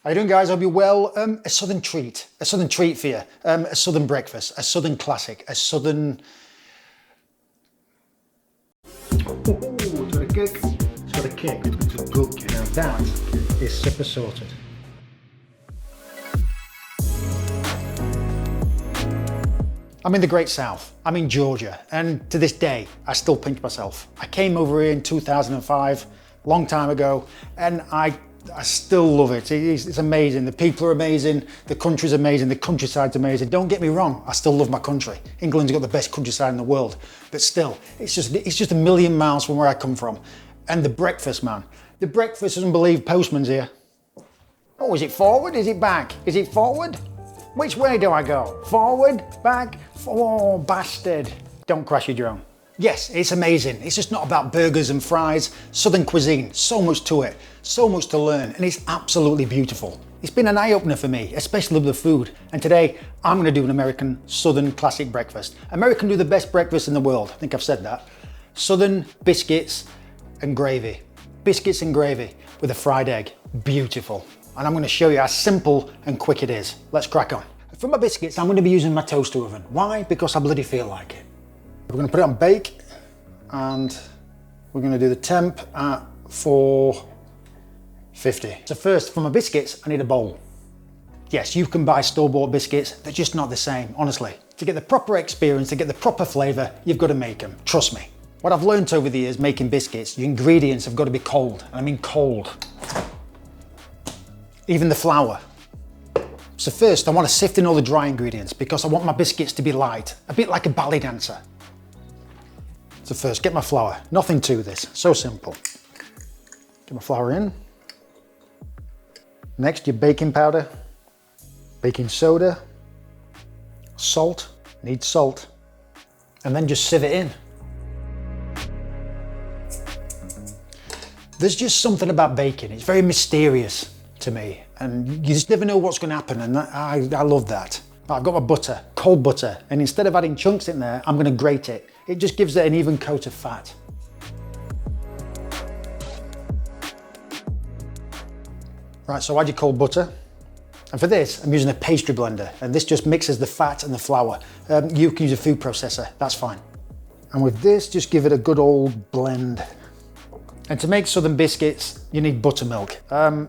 How you doing, guys? Hope you're well. A southern treat for you. A southern breakfast, a southern classic, a southern... Oh, it's got a kick. It's got a kick. It's a good kick. Now that is super sorted. I'm in the Great South. I'm in Georgia, and to this day, I still pinch myself. I came over here in 2005, long time ago, and I still love it. It's amazing. The people are amazing. The country's amazing. The countryside's amazing. Don't get me wrong. I still love my country. England's got the best countryside in the world, but still, it's just a million miles from where I come from. And the breakfast, man. The breakfast doesn't believe postman's here. Oh, is it forward? Is it back? Is it forward? Which way do I go? Forward? Back? Oh, bastard. Don't crash your drone. Yes, it's amazing. It's just not about burgers and fries. Southern cuisine, so much to it, so much to learn, and it's absolutely beautiful. It's been an eye-opener for me, especially with the food. And today, I'm gonna do an American Southern classic breakfast. American do the best breakfast in the world. I think I've said that. Southern biscuits and gravy. Biscuits and gravy with a fried egg. Beautiful. And I'm gonna show you how simple and quick it is. Let's crack on. For my biscuits, I'm gonna be using my toaster oven. Why? Because I bloody feel like it. We're gonna put it on bake, and we're gonna do the temp at 450. So first, for my biscuits, I need a bowl. Yes, you can buy store-bought biscuits, they're just not the same, honestly. To get the proper experience, to get the proper flavor, you've got to make them, trust me. What I've learned over the years making biscuits, your ingredients have got to be cold, and I mean cold. Even the flour. So first, I want to sift in all the dry ingredients because I want my biscuits to be light, a bit like a ballet dancer. So first, get my flour. Nothing to this, so simple. Get my flour in. Next, your baking powder, baking soda, salt, need salt, and then just sieve it in. There's just something about baking, it's very mysterious to me, and you just never know what's going to happen, and I love that. I've got my butter, cold butter, and instead of adding chunks in there, I'm going to grate it. It just gives it an even coat of fat. Right, so add your cold butter. And for this, I'm using a pastry blender, and this just mixes the fat and the flour. You can use a food processor, that's fine. And with this, just give it a good old blend. And to make southern biscuits, you need buttermilk.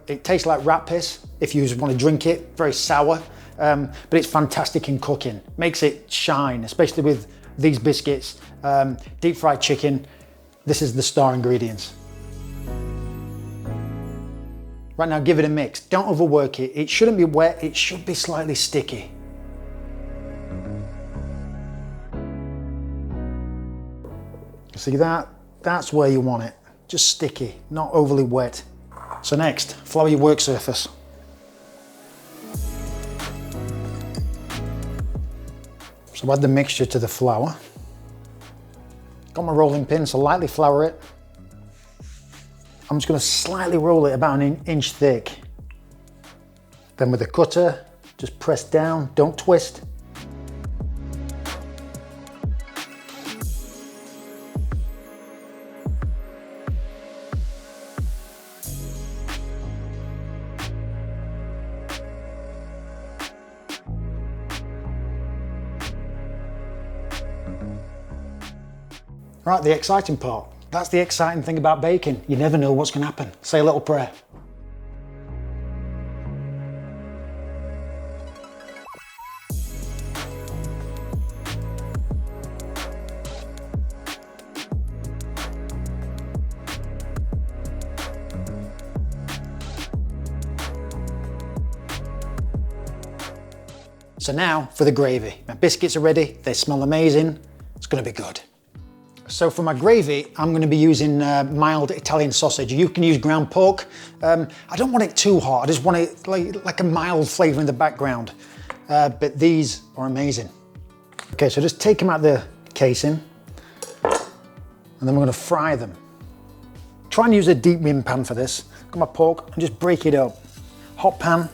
It tastes like rat piss if you want to drink it, very sour, but it's fantastic in cooking. Makes it shine, especially with these biscuits, deep fried chicken. This is the star ingredients. Right now, give it a mix. Don't overwork it. It shouldn't be wet, it should be slightly sticky. See that? That's where you want it. Just sticky, not overly wet. So next, flour your work surface. So add the mixture to the flour. Got my rolling pin, so lightly flour it. I'm just gonna slightly roll it about an inch thick. Then with a cutter, just press down, don't twist. Right, the exciting part. That's the exciting thing about baking. You never know what's going to happen. Say a little prayer. So now for the gravy. My biscuits are ready. They smell amazing. It's going to be good. So for my gravy, I'm going to be using mild Italian sausage. You can use ground pork. I don't want it too hot. I just want it like a mild flavor in the background. But these are amazing. Okay, so just take them out the casing, and then we're going to fry them. Try and use a deep rim pan for this. Got my pork and just break it up. Hot pan,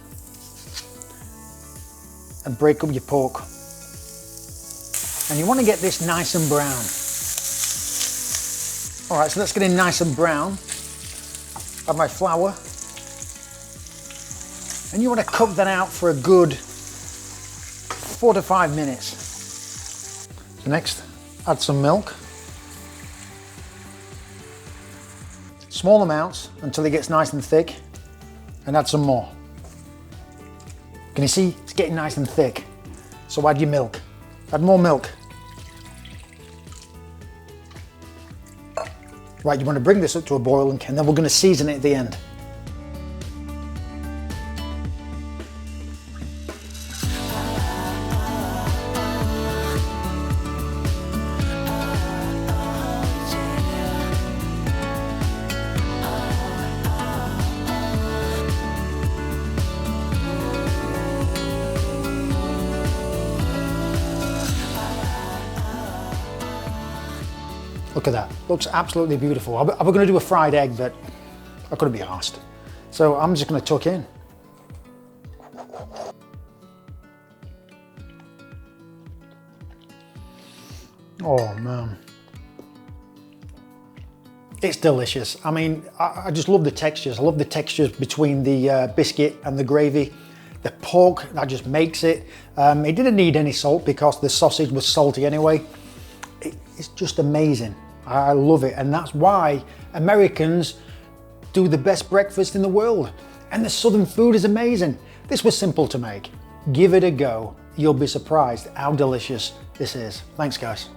and break up your pork. And you want to get this nice and brown. All right, so let's get it nice and brown. Add my flour. And you want to cook that out for a good 4 to 5 minutes. So next, add some milk. Small amounts until it gets nice and thick, and add some more. Can you see? It's getting nice and thick. So add your milk. Add more milk. Right, you want to bring this up to a boil and then we're going to season it at the end. Look at that, looks absolutely beautiful. I was going to do a fried egg, but I couldn't be arsed. So I'm just going to tuck in. Oh man. It's delicious. I mean, I just love the textures. I love the textures between the biscuit and the gravy. The pork, that just makes it. It didn't need any salt because the sausage was salty anyway. It's just amazing. I love it, and that's why Americans do the best breakfast in the world. And the Southern food is amazing. This was simple to make. Give it a go. You'll be surprised how delicious this is. Thanks, guys.